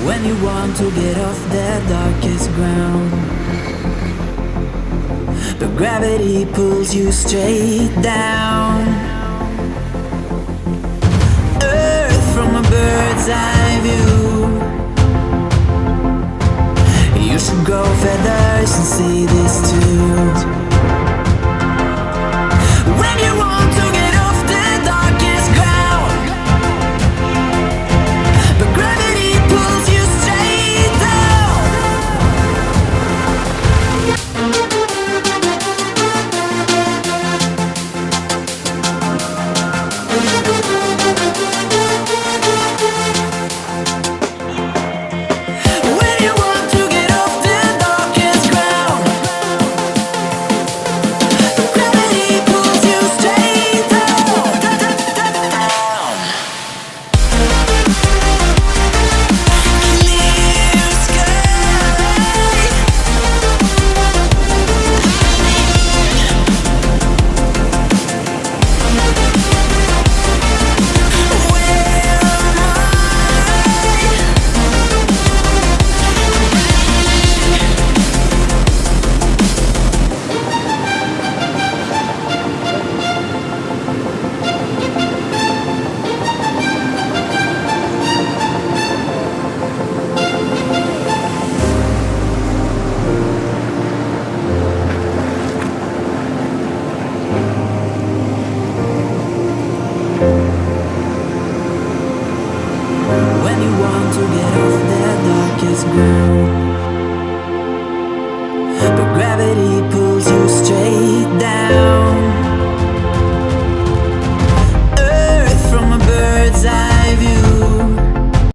When you want to get off the darkest ground, but gravity pulls you straight down. Earth from a bird's eye view. You should grow feathers and see this too. When you want to get off the darkest ground, but gravity pulls you straight down. When you want to get off the darkest ground, but gravity pulls you straight down. Clear sky. When you want to get off the darkest ground,